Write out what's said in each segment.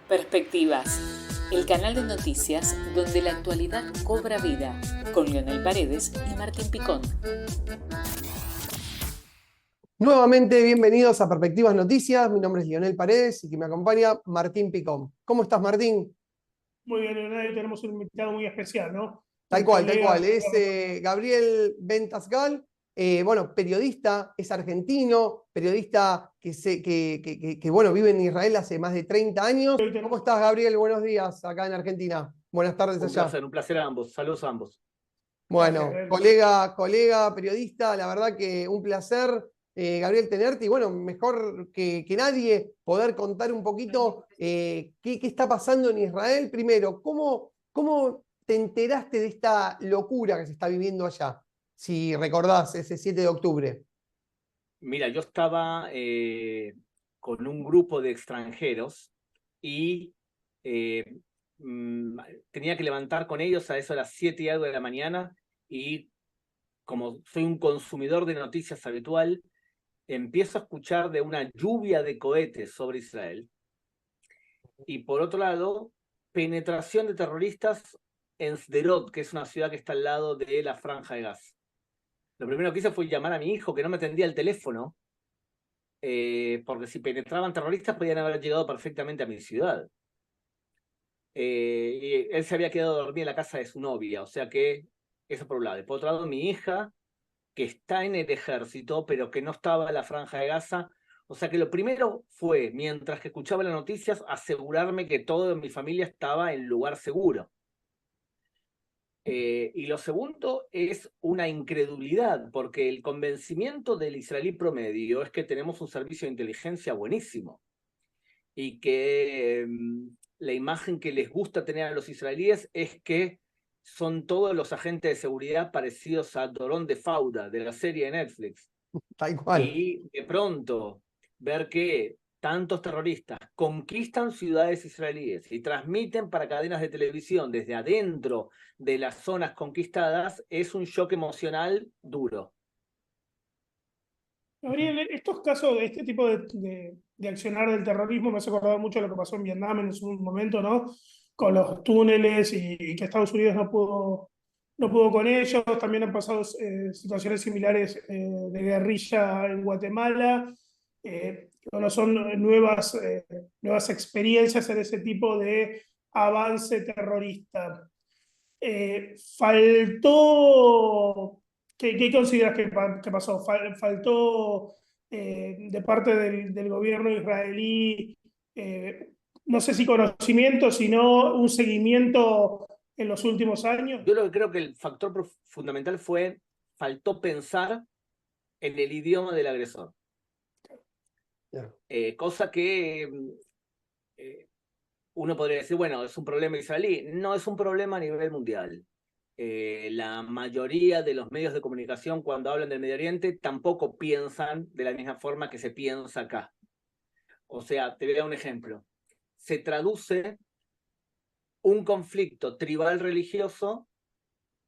Perspectivas, el canal de noticias donde la actualidad cobra vida, con Leonel Paredes y Martín Picón. Nuevamente, bienvenidos a Perspectivas Noticias. Mi nombre es Leonel Paredes y que me acompaña Martín Picón. ¿Cómo estás, Martín? Muy bien, Leonel, tenemos un invitado muy especial, ¿no? Tal Un cual, tal colega. cual. Es Gabriel Ventasgal, periodista, es argentino, periodista que vive en Israel hace más de 30 años. ¿Cómo estás, Gabriel? Buenos días acá en Argentina. Buenas tardes allá. Un placer a ambos. Saludos a ambos. Bueno, Gracias, colega, periodista, la verdad que un placer, Gabriel, tenerte y bueno, mejor que nadie poder contar un poquito qué está pasando en Israel. Primero, ¿cómo te enteraste de esta locura que se está viviendo allá? Si recordás ese 7 de octubre. Mira, yo estaba con un grupo de extranjeros y eh, mm, tenía que levantar con ellos a eso de las 7 y algo de la mañana y como soy un consumidor de noticias habitual, empiezo a escuchar de una lluvia de cohetes sobre Israel y por otro lado, penetración de terroristas en Sderot, que es una ciudad que está al lado de la Franja de Gaza. Lo primero que hice fue llamar a mi hijo, que no me atendía el teléfono, porque si penetraban terroristas podían haber llegado perfectamente a mi ciudad. Y él se había quedado dormido en la casa de su novia, o sea que eso por un lado. Y por otro lado, mi hija, que está en el ejército, pero que no estaba en la Franja de Gaza. O sea que lo primero fue, mientras que escuchaba las noticias, asegurarme que todo en mi familia estaba en lugar seguro. Y lo segundo es una incredulidad, porque el convencimiento del israelí promedio es que tenemos un servicio de inteligencia buenísimo y que la imagen que les gusta tener a los israelíes es que son todos los agentes de seguridad parecidos a Dorón de Fauda, de la serie de Netflix. Tal cual. Y de pronto ver que tantos terroristas conquistan ciudades israelíes y transmiten para cadenas de televisión desde adentro de las zonas conquistadas es un shock emocional duro. Gabriel, estos casos de este tipo de accionar del terrorismo me hace acordar mucho de lo que pasó en Vietnam en su momento, ¿no? Con los túneles y que Estados Unidos no pudo con ellos. También han pasado situaciones similares de guerrilla en Guatemala. Bueno, son nuevas experiencias en ese tipo de avance terrorista. Faltó, ¿qué consideras que pasó? Faltó de parte del gobierno israelí, no sé si conocimiento, sino un seguimiento en los últimos años. Yo lo que creo que el factor fundamental fue, faltó pensar en el idioma del agresor. Cosa que uno podría decir, bueno, es un problema israelí. No, es un problema a nivel mundial. La mayoría de los medios de comunicación cuando hablan del Medio Oriente tampoco piensan de la misma forma que se piensa acá. O sea, te voy a dar un ejemplo. Se traduce un conflicto tribal religioso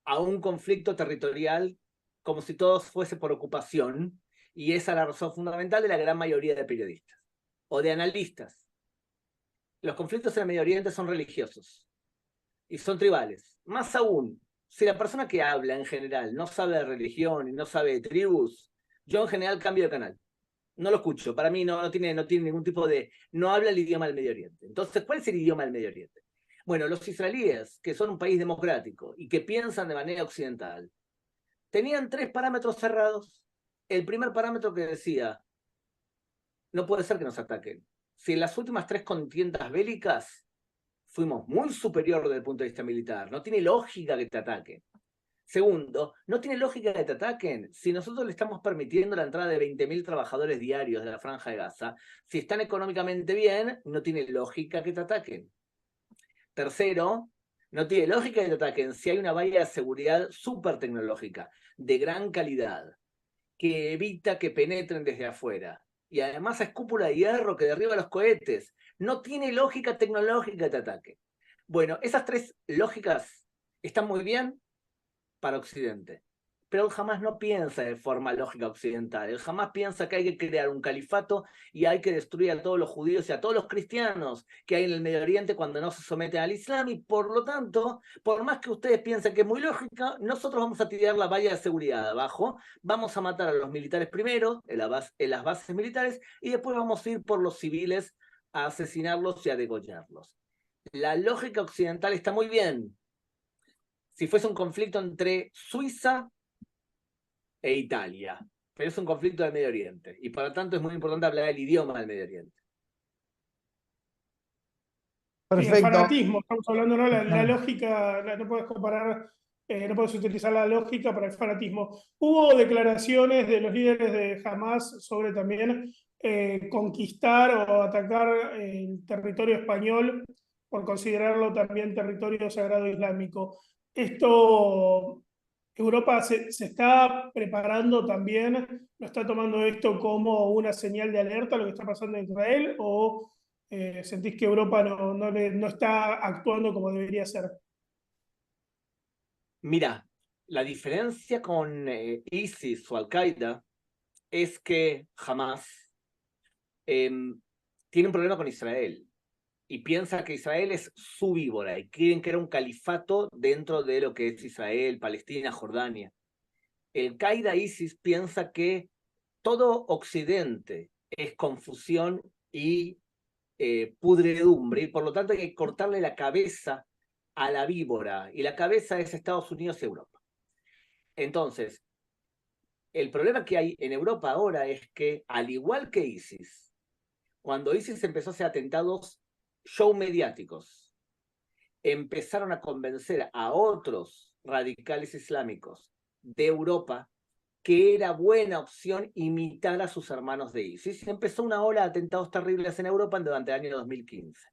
a un conflicto territorial como si todo fuese por ocupación, y esa es la razón fundamental de la gran mayoría de periodistas o de analistas. Los conflictos en el Medio Oriente son religiosos y son tribales. Más aún, si la persona que habla en general no sabe de religión y no sabe de tribus, yo en general cambio de canal. No lo escucho. Para mí no tiene ningún tipo de... No habla el idioma del Medio Oriente. Entonces, ¿cuál es el idioma del Medio Oriente? Bueno, los israelíes, que son un país democrático y que piensan de manera occidental, tenían 3 parámetros cerrados. El primer parámetro que decía, no puede ser que nos ataquen. Si en las últimas 3 contiendas bélicas fuimos muy superior desde el punto de vista militar, no tiene lógica que te ataquen. Segundo, no tiene lógica que te ataquen si nosotros le estamos permitiendo la entrada de 20.000 trabajadores diarios de la Franja de Gaza. Si están económicamente bien, no tiene lógica que te ataquen. Tercero, no tiene lógica que te ataquen si hay una valla de seguridad súper tecnológica, de gran calidad, que evita que penetren desde afuera. Y además es cúpula de hierro que derriba los cohetes. No tiene lógica tecnológica que te ataque. Bueno, esas 3 lógicas están muy bien para Occidente. pero el Hamás no piensa de forma lógica occidental. El Hamás piensa que hay que crear un califato y hay que destruir a todos los judíos y a todos los cristianos que hay en el Medio Oriente cuando no se someten al Islam, y por lo tanto, por más que ustedes piensen que es muy lógica, nosotros vamos a tirar la valla de seguridad abajo, vamos a matar a los militares primero en las bases militares y después vamos a ir por los civiles a asesinarlos y a degollarlos. La lógica occidental está muy bien. Si fuese un conflicto entre Suiza e Italia, pero es un conflicto del Medio Oriente, y por lo tanto es muy importante hablar el idioma del Medio Oriente. Sí, el Perfecto. fanatismo, estamos hablando, ¿no? La lógica, no puedes comparar, no puedes utilizar la lógica para el fanatismo. Hubo declaraciones de los líderes de Hamas sobre también conquistar o atacar el territorio español por considerarlo también territorio sagrado islámico. Esto, Europa se está preparando también, ¿no está tomando esto como una señal de alerta a lo que está pasando en Israel, o sentís que Europa no está actuando como debería ser? Mira, la diferencia con ISIS o Al-Qaeda es que Hamas tiene un problema con Israel y piensa que Israel es su víbora y quieren crear un califato dentro de lo que es Israel, Palestina, Jordania. El Qaeda-ISIS piensa que todo Occidente es confusión y pudredumbre, y por lo tanto hay que cortarle la cabeza a la víbora, y la cabeza es Estados Unidos y Europa. Entonces, el problema que hay en Europa ahora es que, al igual que ISIS, cuando ISIS empezó a hacer atentados show mediáticos, empezaron a convencer a otros radicales islámicos de Europa que era buena opción imitar a sus hermanos de ISIS. Y empezó una ola de atentados terribles en Europa durante el año 2015.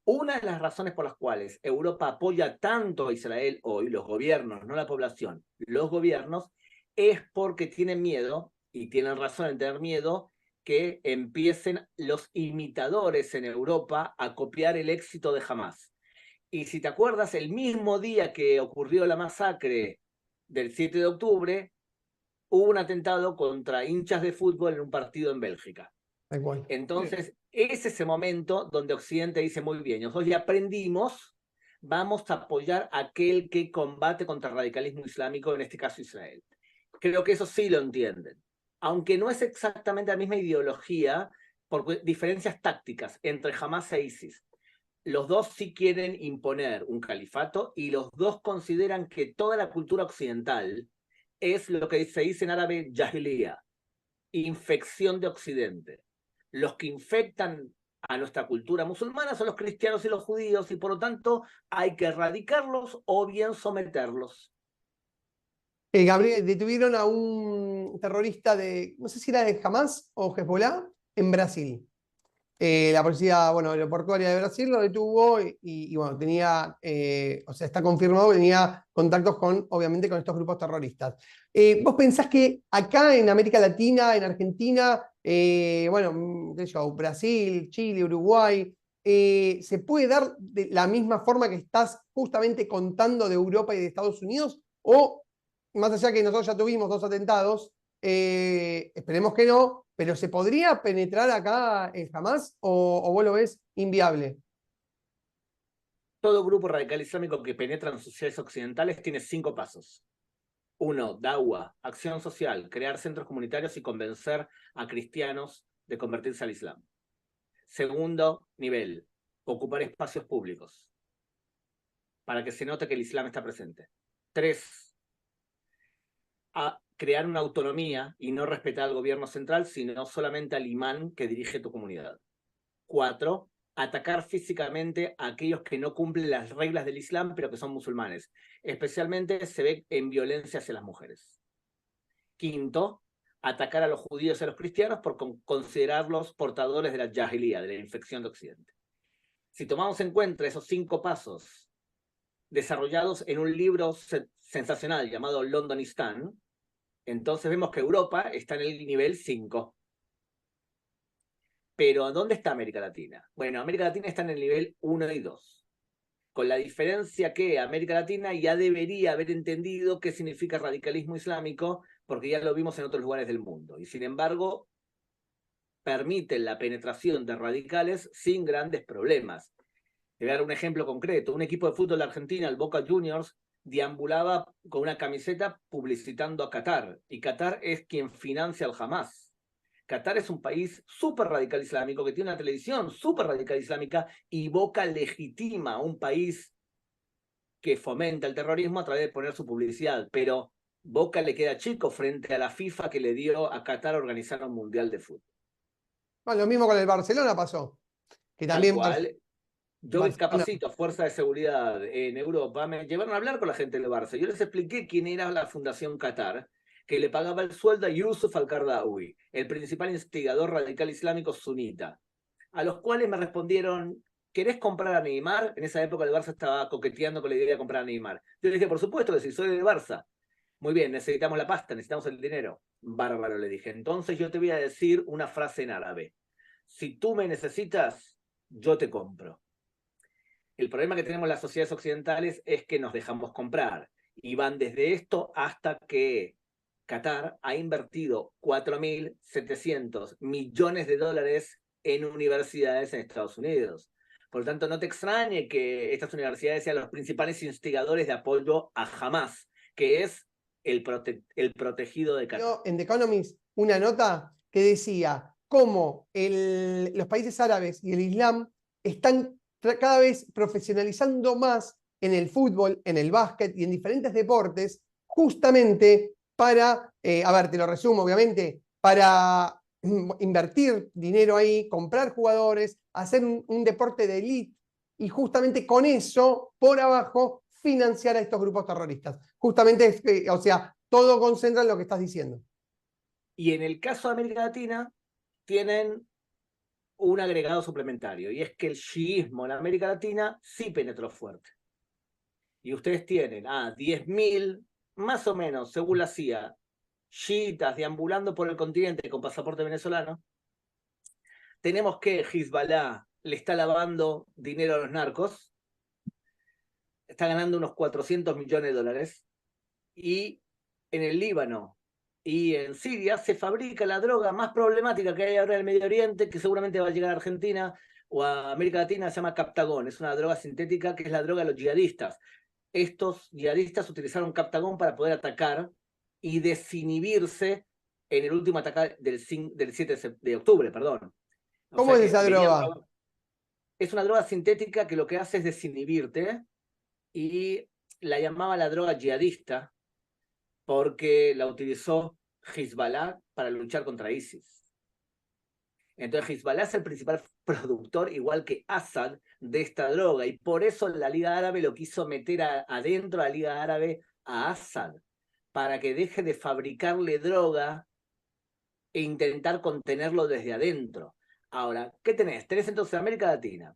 Una de las razones por las cuales Europa apoya tanto a Israel hoy, los gobiernos, no la población, los gobiernos, es porque tienen miedo, y tienen razón en tener miedo, que empiecen los imitadores en Europa a copiar el éxito de Hamás. Y si te acuerdas, el mismo día que ocurrió la masacre del 7 de octubre, hubo un atentado contra hinchas de fútbol en un partido en Bélgica. Entonces, es ese momento donde Occidente dice, muy bien, nosotros ya aprendimos, vamos a apoyar a aquel que combate contra el radicalismo islámico, en este caso Israel. Creo que eso sí lo entienden. Aunque no es exactamente la misma ideología, por diferencias tácticas entre Hamas e ISIS. Los dos sí quieren imponer un califato y los dos consideran que toda la cultura occidental es lo que se dice en árabe jahiliya, infección de Occidente. Los que infectan a nuestra cultura musulmana son los cristianos y los judíos, y por lo tanto hay que erradicarlos o bien someterlos. Gabriel, detuvieron a un terrorista no sé si era de Hamas o Hezbollah, en Brasil. La policía, bueno, aeroportuaria de Brasil lo detuvo y bueno, tenía, o sea, está confirmado que tenía contactos obviamente, con estos grupos terroristas. ¿Vos pensás que acá en América Latina, en Argentina, bueno, qué sé yo, Brasil, Chile, Uruguay, se puede dar de la misma forma que estás justamente contando de Europa y de Estados Unidos? O, más allá que nosotros ya tuvimos 2 atentados, esperemos que no, pero ¿se podría penetrar acá el Hamás o vos lo ves inviable? Todo grupo radical islámico que penetra en sociedades occidentales tiene 5 pasos. 1, da'wa, acción social, crear centros comunitarios y convencer a cristianos de convertirse al Islam. Segundo nivel, ocupar espacios públicos para que se note que el Islam está presente. 3, a crear una autonomía y no respetar al gobierno central, sino solamente al imán que dirige tu comunidad. 4, atacar físicamente a aquellos que no cumplen las reglas del Islam, pero que son musulmanes. Especialmente se ve en violencia hacia las mujeres. 5, atacar a los judíos y a los cristianos por considerarlos portadores de la jahiliya, de la infección de Occidente. Si tomamos en cuenta esos 5 pasos desarrollados en un libro sensacional llamado Londonistan, entonces vemos que Europa está en el nivel 5. Pero ¿dónde está América Latina? Bueno, América Latina está en el nivel 1 y 2. con la diferencia que América Latina ya debería haber entendido qué significa radicalismo islámico, porque ya lo vimos en otros lugares del mundo. Y sin embargo, permiten la penetración de radicales sin grandes problemas. Te voy a dar un ejemplo concreto. Un equipo de fútbol de Argentina, el Boca Juniors, deambulaba con una camiseta publicitando a Qatar, y Qatar es quien financia al Hamas. Qatar es un país súper radical islámico, que tiene una televisión súper radical islámica, y Boca legitima a un país que fomenta el terrorismo a través de poner su publicidad, pero Boca le queda chico frente a la FIFA, que le dio a Qatar organizar un mundial de fútbol. Bueno, lo mismo con el Barcelona pasó, que Tal también cual. Yo Barcelona, capacito a fuerza de seguridad en Europa. Me llevaron a hablar con la gente del Barça. Yo les expliqué quién era la Fundación Qatar, que le pagaba el sueldo a Yusuf al-Qaradawi, el principal instigador radical islámico sunita, a los cuales me respondieron: ¿querés comprar a Neymar? En esa época el Barça estaba coqueteando con la idea de comprar a Neymar. Yo le dije, por supuesto que sí, soy del Barça. Muy bien, necesitamos la pasta, necesitamos el dinero. Bárbaro, le dije. Entonces yo te voy a decir una frase en árabe. Si tú me necesitas, yo te compro. El problema que tenemos las sociedades occidentales es que nos dejamos comprar, y van desde esto hasta que Qatar ha invertido 4.700 millones de dólares en universidades en Estados Unidos. Por lo tanto, no te extrañe que estas universidades sean los principales instigadores de apoyo a Hamas, que es el protegido de Qatar. en The Economist una nota que decía cómo los países árabes y el Islam están cada vez profesionalizando más en el fútbol, en el básquet y en diferentes deportes, justamente para, a ver, te lo resumo obviamente, para invertir dinero ahí, comprar jugadores, hacer un deporte de élite y justamente con eso, por abajo, financiar a estos grupos terroristas. Justamente, o sea, todo concentra en lo que estás diciendo. Y en el caso de América Latina, tienen un agregado suplementario, y es que el chiismo en América Latina sí penetró fuerte. Y ustedes tienen a 10.000, más o menos, según la CIA, chiitas deambulando por el continente con pasaporte venezolano. Tenemos que Hezbollah le está lavando dinero a los narcos, está ganando unos 400 millones de dólares, y en el Líbano y en Siria se fabrica la droga más problemática que hay ahora en el Medio Oriente, que seguramente va a llegar a Argentina o a América Latina. Se llama Captagón. Es una droga sintética que es la droga de los yihadistas. Estos yihadistas utilizaron Captagón para poder atacar y desinhibirse en el último ataque del 7 de octubre, perdón. ¿Cómo es esa droga? Es una droga sintética que lo que hace es desinhibirte, y la llamaba la droga yihadista porque la utilizó Hezbollah para luchar contra ISIS. Entonces Hezbollah es el principal productor, igual que Assad, de esta droga, y por eso la Liga Árabe lo quiso meter adentro a la Liga Árabe a Assad, para que deje de fabricarle droga e intentar contenerlo desde adentro. Ahora, ¿qué tenés? Tenés entonces América Latina.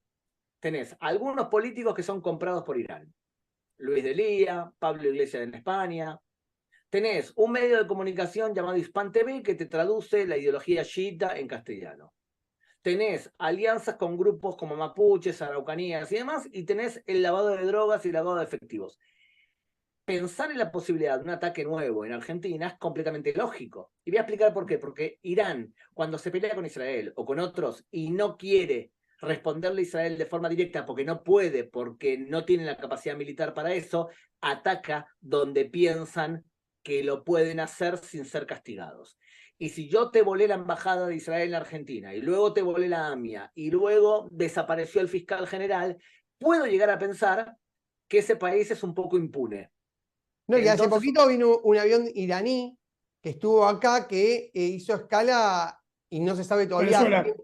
Tenés algunos políticos que son comprados por Irán. Luis de Lía, Pablo Iglesias en España. Tenés un medio de comunicación llamado Hispan TV que te traduce la ideología chiita en castellano. Tenés alianzas con grupos como mapuches, araucanías y demás, y tenés el lavado de drogas y el lavado de efectivos. Pensar en la posibilidad de un ataque nuevo en Argentina es completamente lógico. Y voy a explicar por qué. Porque Irán, cuando se pelea con Israel o con otros y no quiere responderle a Israel de forma directa porque no puede, porque no tiene la capacidad militar para eso, ataca donde piensan que lo pueden hacer sin ser castigados. Y si yo te volé la embajada de Israel en Argentina, y luego te volé la AMIA, y luego desapareció el fiscal general, puedo llegar a pensar que ese país es un poco impune. No, y hace poquito vino un avión iraní que estuvo acá, que hizo escala y no se sabe todavía. Venezuela.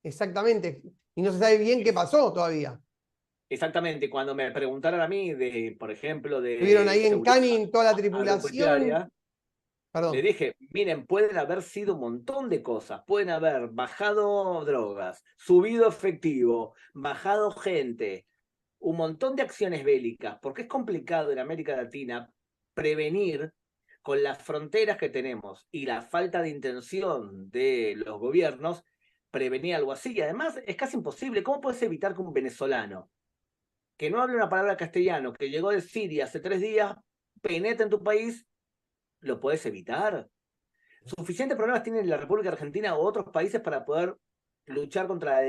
Exactamente. Y no se sabe bien qué pasó todavía. Exactamente. Cuando me preguntaron a mí, por ejemplo, de... Estuvieron ahí en Canning toda la tripulación. Perdón. Le dije, miren, pueden haber sido un montón de cosas. Pueden haber bajado drogas, subido efectivo, bajado gente, un montón de acciones bélicas, porque es complicado en América Latina prevenir, con las fronteras que tenemos y la falta de intención de los gobiernos, prevenir algo así. Y además es casi imposible. ¿Cómo puedes evitar que un venezolano que no hable una palabra castellano, que llegó de Siria hace 3 días, penetra en tu país, lo puedes evitar. Suficientes problemas tiene la República Argentina o otros países para poder luchar contra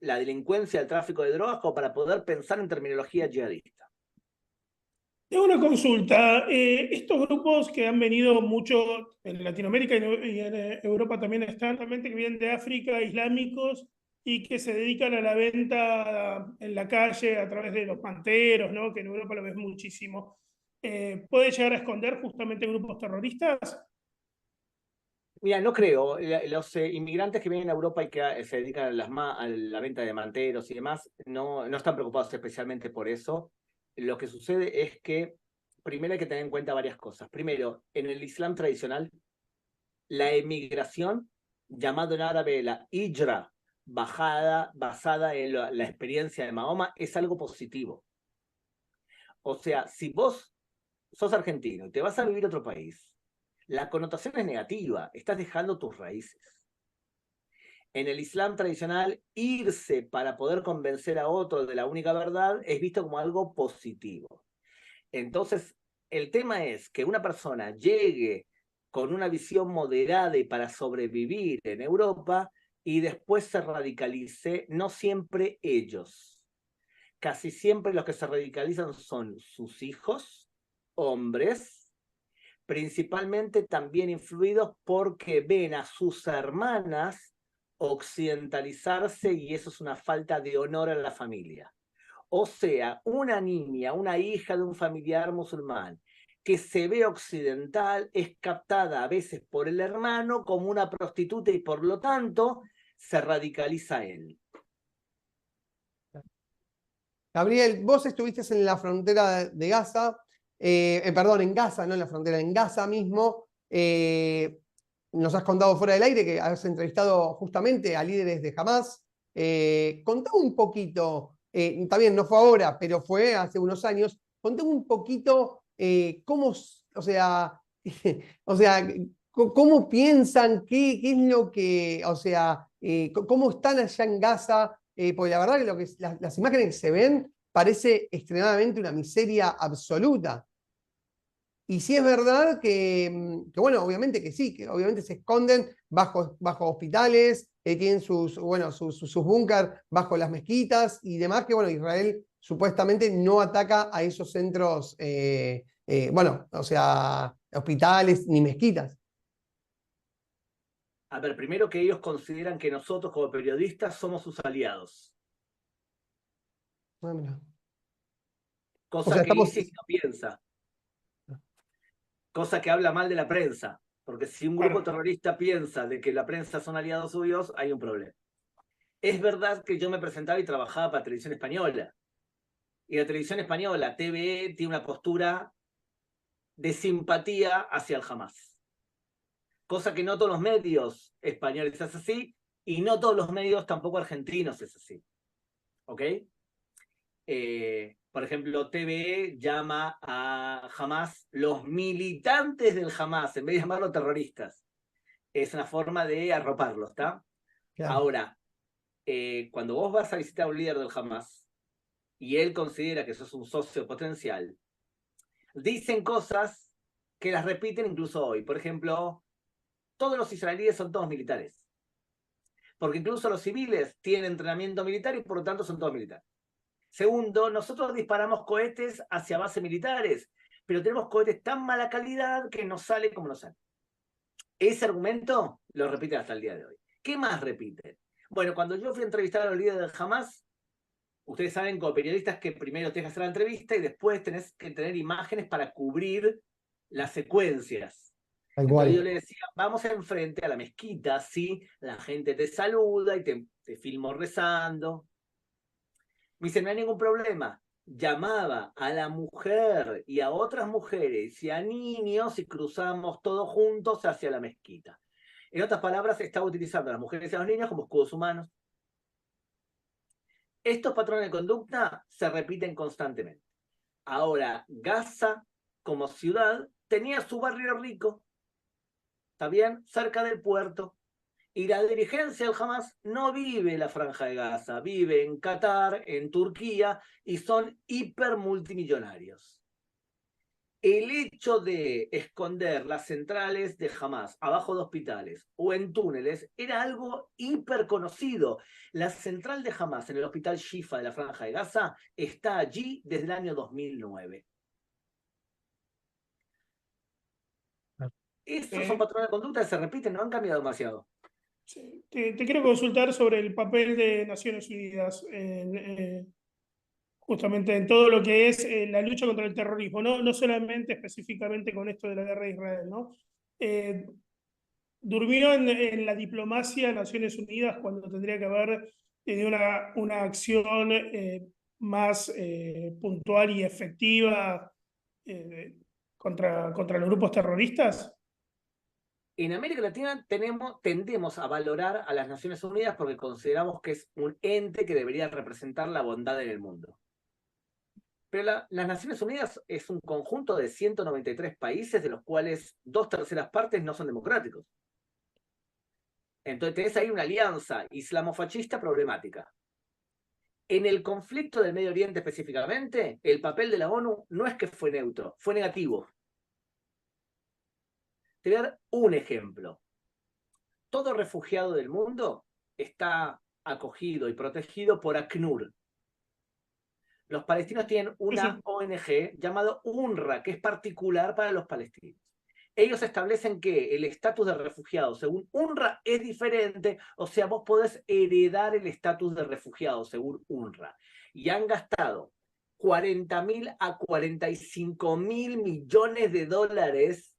la delincuencia, el tráfico de drogas, o para poder pensar en terminología yihadista. Tengo una consulta. Estos grupos que han venido mucho en Latinoamérica y en Europa también están, realmente que vienen de África, islámicos, y que se dedican a la venta en la calle a través de los manteros, ¿no? Que en Europa lo ves muchísimo. ¿Puede llegar a esconder justamente grupos terroristas? Mira, no creo. Los inmigrantes que vienen a Europa y que se dedican a la venta de manteros y demás, no están preocupados especialmente por eso. Lo que sucede es que primero hay que tener en cuenta varias cosas. Primero, en el Islam tradicional, la emigración, llamado en árabe la hijra, basada en la experiencia de Mahoma, es algo positivo. O sea, si vos sos argentino y te vas a vivir a otro país, la connotación es negativa, estás dejando tus raíces. En el Islam tradicional, irse para poder convencer a otro de la única verdad es visto como algo positivo. Entonces, el tema es que una persona llegue con una visión moderada y para sobrevivir en Europa y después se radicalice, no siempre ellos. Casi siempre los que se radicalizan son sus hijos, hombres, principalmente también influidos porque ven a sus hermanas occidentalizarse y eso es una falta de honor a la familia. O sea, una niña, una hija de un familiar musulmán que se ve occidental es captada a veces por el hermano como una prostituta y por lo tanto se radicaliza él. Gabriel, vos estuviste en la frontera de Gaza, perdón, en Gaza, no en la frontera, en Gaza mismo. Nos has contado fuera del aire que has entrevistado justamente a líderes de Hamas. Contame un poquito, también no fue ahora, pero fue hace unos años. Contame un poquito cómo, o sea, cómo piensan, qué es lo que, o sea, cómo están allá en Gaza. Porque la verdad que, las imágenes que se ven parece extremadamente una miseria absoluta. Y sí es verdad bueno, obviamente que sí, que obviamente se esconden bajo hospitales, tienen sus búnker bajo las mezquitas y demás, que bueno, Israel supuestamente no ataca a esos centros, o sea, hospitales ni mezquitas. A ver, primero que ellos consideran que nosotros como periodistas somos sus aliados. Bueno. Cosa O sea, que ISIS no piensa. Cosa que habla mal de la prensa. Porque si un grupo terrorista piensa de que la prensa son aliados suyos, hay un problema. Es verdad que yo me presentaba y trabajaba para Televisión Española. Y la Televisión Española, TVE, tiene una postura de simpatía hacia el Hamas. Cosa que no todos los medios españoles es así, y no todos los medios tampoco argentinos es así. ¿Ok? Por ejemplo, TVE llama a Hamas los militantes del Hamas, en vez de llamarlos terroristas. Es una forma de arroparlos, ¿está? Claro. Ahora, cuando vos vas a visitar a un líder del Hamas y él considera que sos un socio potencial, dicen cosas que las repiten incluso hoy. Por ejemplo, todos los israelíes son todos militares. Porque incluso los civiles tienen entrenamiento militar y por lo tanto son todos militares. Segundo, nosotros disparamos cohetes hacia bases militares, pero tenemos cohetes tan mala calidad que no sale como no sale. Ese argumento lo repiten hasta el día de hoy. ¿Qué más repiten? Bueno, cuando yo fui a entrevistar a los líderes del Hamas, ustedes saben como periodistas que primero tenés que hacer la entrevista y después tenés que tener imágenes para cubrir las secuencias. Entonces yo le decía, vamos enfrente a la mezquita, sí, la gente te saluda y te filmo rezando. Me dice, no hay ningún problema. Llamaba a la mujer y a otras mujeres y a niños y cruzamos todos juntos hacia la mezquita. En otras palabras, estaba utilizando a las mujeres y a los niños como escudos humanos. Estos patrones de conducta se repiten constantemente. Ahora, Gaza, como ciudad, tenía su barrio rico, ¿está bien? Cerca del puerto. Y la dirigencia del Hamas no vive en la Franja de Gaza, vive en Qatar, en Turquía, y son hipermultimillonarios. El hecho de esconder las centrales de Hamas abajo de hospitales o en túneles era algo hiperconocido. La central de Hamas en el hospital Shifa de la Franja de Gaza está allí desde el año 2009. Esos son patrones de conducta que se repiten, no han cambiado demasiado. Sí. Te quiero consultar sobre el papel de Naciones Unidas justamente en todo lo que es la lucha contra el terrorismo, no solamente específicamente con esto de la guerra de Israel, ¿no? Durmió en la diplomacia de Naciones Unidas cuando tendría que haber tenido una acción más puntual y efectiva contra los grupos terroristas. En América Latina tendemos a valorar a las Naciones Unidas porque consideramos que es un ente que debería representar la bondad en el mundo. Pero las Naciones Unidas es un conjunto de 193 países, de los cuales 2/3 partes no son democráticos. Entonces tenés ahí una alianza islamofascista problemática. En el conflicto del Medio Oriente específicamente, el papel de la ONU no es que fue neutro, fue negativo. Te voy a dar un ejemplo. Todo refugiado del mundo está acogido y protegido por ACNUR. Los palestinos tienen una ONG llamada UNRWA, que es particular para los palestinos. Ellos establecen que el estatus de refugiado según UNRWA es diferente, o sea, vos podés heredar el estatus de refugiado según UNRWA. Y han gastado 40.000 a 45.000 millones de dólares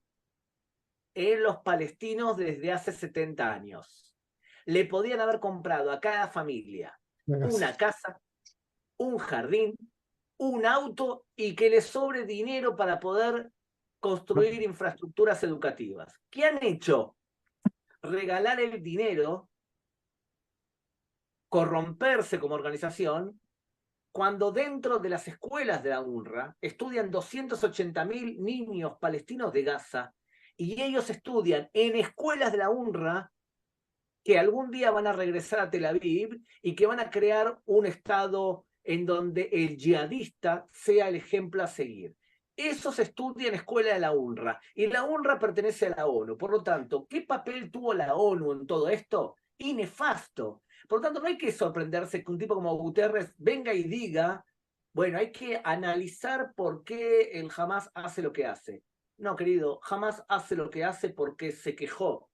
en los palestinos desde hace 70 años. Le podían haber comprado a cada familia una casa, un jardín, un auto y que les sobre dinero para poder construir infraestructuras educativas. ¿Qué han hecho? Regalar el dinero, corromperse como organización, cuando dentro de las escuelas de la UNRWA estudian 280.000 niños palestinos de Gaza y ellos estudian en escuelas de la UNRWA que algún día van a regresar a Tel Aviv y que van a crear un estado en donde el yihadista sea el ejemplo a seguir. Eso se estudia en escuela de la UNRWA y la UNRWA pertenece a la ONU. Por lo tanto, ¿qué papel tuvo la ONU en todo esto? Y nefasto. Por lo tanto, no hay que sorprenderse que un tipo como Guterres venga y diga, bueno, hay que analizar por qué el Hamas hace lo que hace. No, querido, Hamas hace lo que hace porque se quejó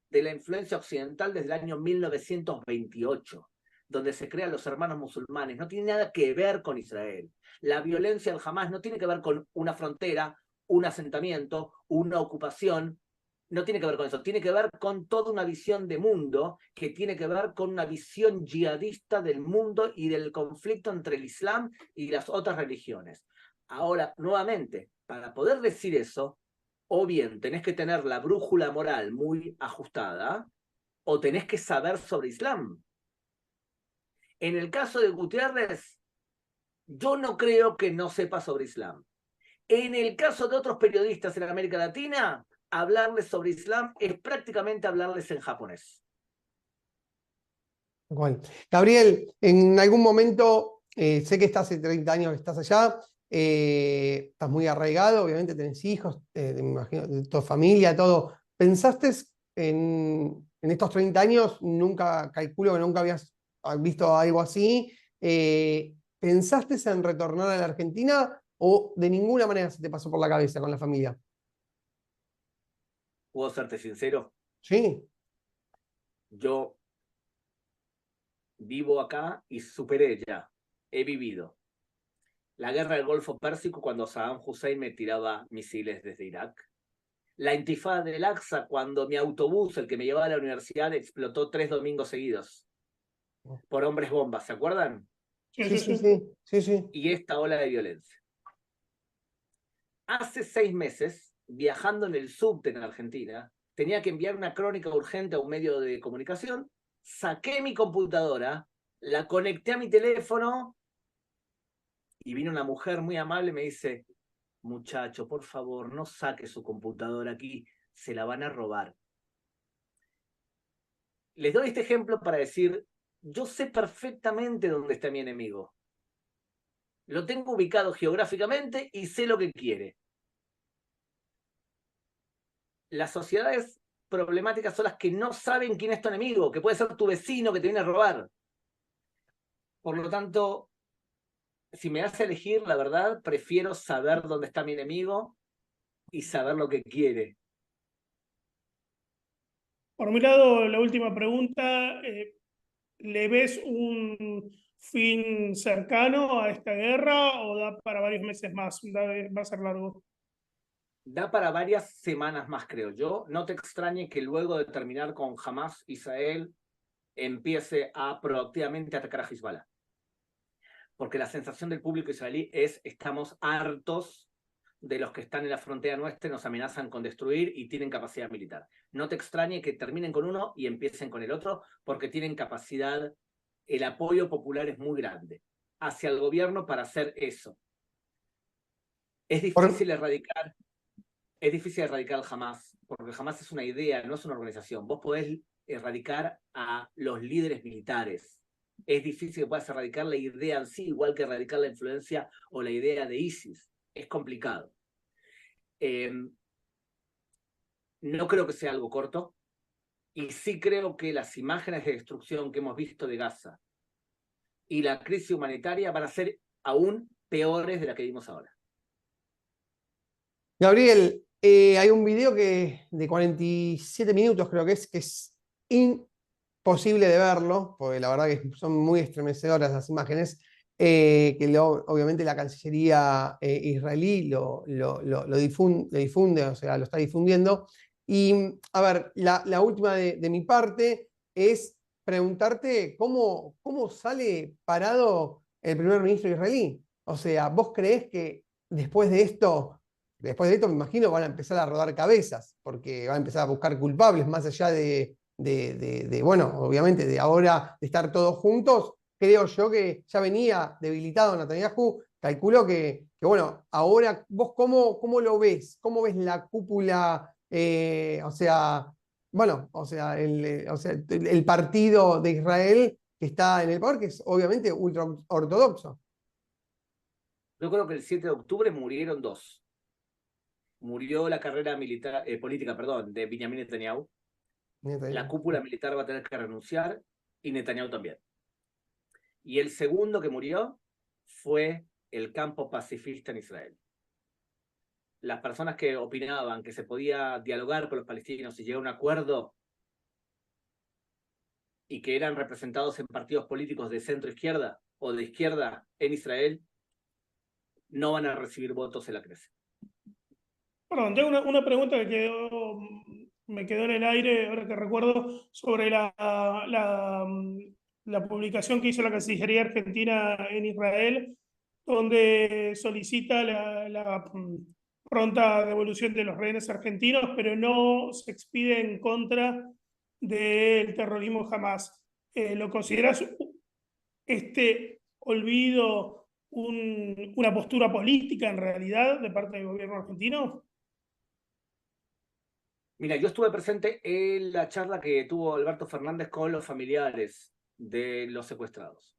de la influencia occidental desde el año 1928, donde se crean los hermanos musulmanes. No tiene nada que ver con Israel. La violencia del Hamas no tiene que ver con una frontera, un asentamiento, una ocupación. No tiene que ver con eso. Tiene que ver con toda una visión de mundo que tiene que ver con una visión yihadista del mundo y del conflicto entre el Islam y las otras religiones. Ahora, nuevamente, para poder decir eso, o bien tenés que tener la brújula moral muy ajustada, o tenés que saber sobre Islam. En el caso de Gutiérrez, yo no creo que no sepa sobre Islam. En el caso de otros periodistas en América Latina, hablarles sobre Islam es prácticamente hablarles en japonés. Bueno, Gabriel, en algún momento, sé que estás hace 30 años que estás allá, estás muy arraigado, obviamente tenés hijos, me imagino, tu familia, todo. ¿Pensaste en estos 30 años, nunca, calculo que nunca habías visto algo así, ¿pensaste en retornar a la Argentina o de ninguna manera se te pasó por la cabeza con la familia? ¿Puedo serte sincero? Sí. Yo vivo acá y superé ya. He vivido la guerra del Golfo Pérsico cuando Saddam Hussein me tiraba misiles desde Irak. La intifada del Aqsa cuando mi autobús, el que me llevaba a la universidad, explotó 3 domingos seguidos por hombres bombas, ¿se acuerdan? Sí. Y esta ola de violencia. Hace 6 meses, viajando en el subte en Argentina, tenía que enviar una crónica urgente a un medio de comunicación, saqué mi computadora, la conecté a mi teléfono y vino una mujer muy amable y me dice, muchacho, por favor, no saque su computadora aquí, se la van a robar. Les doy este ejemplo para decir, yo sé perfectamente dónde está mi enemigo. Lo tengo ubicado geográficamente y sé lo que quiere. Las sociedades problemáticas son las que no saben quién es tu enemigo, que puede ser tu vecino que te viene a robar. Por lo tanto, si me hace elegir, la verdad, prefiero saber dónde está mi enemigo y saber lo que quiere. Por mi lado, la última pregunta, ¿le ves un fin cercano a esta guerra o da para varios meses más? Va a ser largo. Da para varias semanas más, creo yo. No te extrañe que luego de terminar con Hamas, Israel empiece a proactivamente atacar a Hezbollah. Porque la sensación del público israelí es: estamos hartos de los que están en la frontera nuestra, nos amenazan con destruir y tienen capacidad militar. No te extrañe que terminen con uno y empiecen con el otro, porque tienen capacidad, el apoyo popular es muy grande hacia el gobierno para hacer eso. Es difícil erradicar el Hamas, porque el Hamas es una idea, no es una organización. Vos podés erradicar a los líderes militares. Es difícil que puedas erradicar la idea en sí, igual que erradicar la influencia o la idea de ISIS. Es complicado. No creo que sea algo corto, y sí creo que las imágenes de destrucción que hemos visto de Gaza y la crisis humanitaria van a ser aún peores de la que vimos ahora. Gabriel, hay un video de 47 minutos, creo que es imposible de verlo, porque la verdad que son muy estremecedoras las imágenes, obviamente la Cancillería israelí lo difunde, o sea, lo está difundiendo. Y, a ver, la última de mi parte es preguntarte cómo sale parado el primer ministro israelí. O sea, ¿vos creés que después de esto me imagino, van a empezar a rodar cabezas, porque van a empezar a buscar culpables, más allá bueno, obviamente de ahora de estar todos juntos? Creo yo que ya venía debilitado Netanyahu. Calculo bueno, ahora vos cómo lo ves, cómo ves la cúpula, o sea, bueno, o sea, el partido de Israel que está en el poder, que es obviamente ultra ortodoxo. Yo creo que el 7 de octubre murieron dos. Murió la carrera militar, política, de Benjamin Netanyahu. La cúpula militar va a tener que renunciar y Netanyahu también. Y el segundo que murió fue el campo pacifista en Israel. Las personas que opinaban que se podía dialogar con los palestinos y llegar a un acuerdo, y que eran representados en partidos políticos de centro-izquierda o de izquierda en Israel, no van a recibir votos en la Knesset. Perdón, tengo una pregunta que me quedó en el aire, ahora que recuerdo, sobre la publicación que hizo la Cancillería Argentina en Israel, donde solicita la pronta devolución de los rehenes argentinos, pero no se expide en contra del terrorismo jamás. ¿Lo consideras este olvido una postura política en realidad de parte del gobierno argentino? Mira, yo estuve presente en la charla que tuvo Alberto Fernández con los familiares de los secuestrados.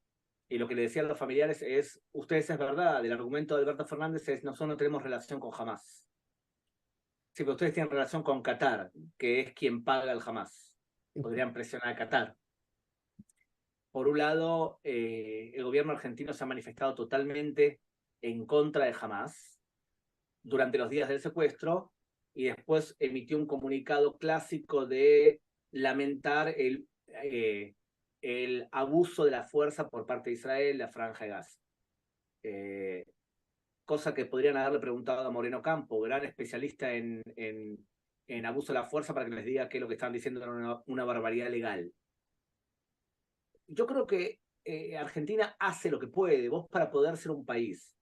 Y lo que le decían los familiares es: ustedes, es verdad, el argumento de Alberto Fernández es: nosotros no tenemos relación con Hamas. Sí, pero ustedes tienen relación con Qatar, que es quien paga el Hamas. Podrían presionar a Qatar. Por un lado, el gobierno argentino se ha manifestado totalmente en contra de Hamas durante los días del secuestro, y después emitió un comunicado clásico de lamentar el abuso de la fuerza por parte de Israel en la Franja de Gaza. Cosa que podrían haberle preguntado a Moreno Campo, gran especialista en abuso de la fuerza, para que les diga que lo que estaban diciendo era una barbaridad legal. Yo creo que Argentina hace lo que puede. Vos, para poder ser un país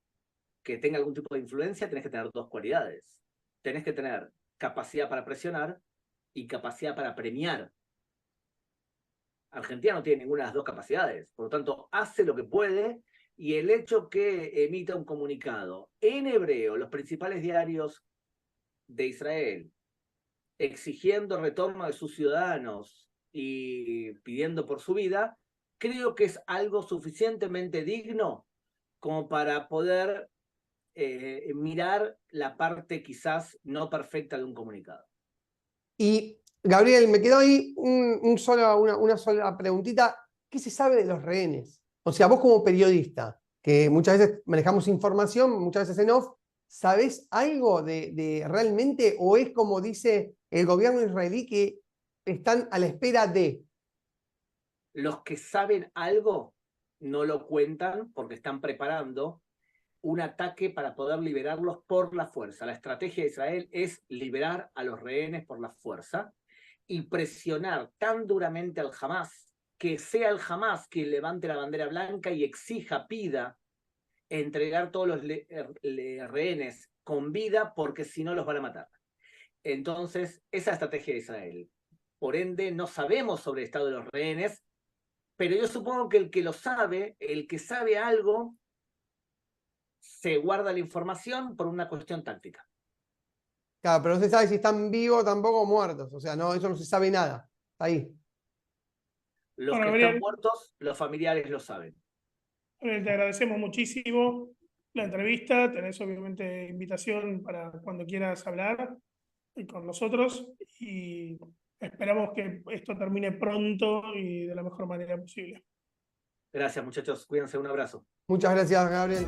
que tenga algún tipo de influencia, tenés que tener dos cualidades. Tenés que tener capacidad para presionar y capacidad para premiar. Argentina no tiene ninguna de las dos capacidades, por lo tanto hace lo que puede, y el hecho que emita un comunicado en hebreo, los principales diarios de Israel, exigiendo el retorno de sus ciudadanos y pidiendo por su vida, creo que es algo suficientemente digno como para poder mirar la parte quizás no perfecta de un comunicado. Y Gabriel, me quedó ahí una sola preguntita. ¿Qué se sabe de los rehenes? O sea, vos como periodista, que muchas veces manejamos información, muchas veces en off, ¿sabés algo de realmente o es como dice el gobierno israelí que están a la espera de? Los que saben algo no lo cuentan porque están preparando un ataque para poder liberarlos por la fuerza. La estrategia de Israel es liberar a los rehenes por la fuerza y presionar tan duramente al Hamas que sea el Hamas quien levante la bandera blanca y exija, pida entregar todos los rehenes con vida porque si no los van a matar. Entonces, esa es la estrategia de Israel. Por ende, no sabemos sobre el estado de los rehenes, pero yo supongo que el que lo sabe, el que sabe algo, se guarda la información por una cuestión táctica. Claro, pero no se sabe si están vivos tampoco muertos. O sea, no, eso no se sabe nada. Está ahí. Los Bueno, que Gabriel, están muertos, los familiares lo saben. Gabriel, te agradecemos muchísimo la entrevista. Tenés obviamente invitación para cuando quieras hablar con nosotros y esperamos que esto termine pronto y de la mejor manera posible. Gracias, muchachos. Cuídense. Un abrazo. Muchas gracias, Gabriel.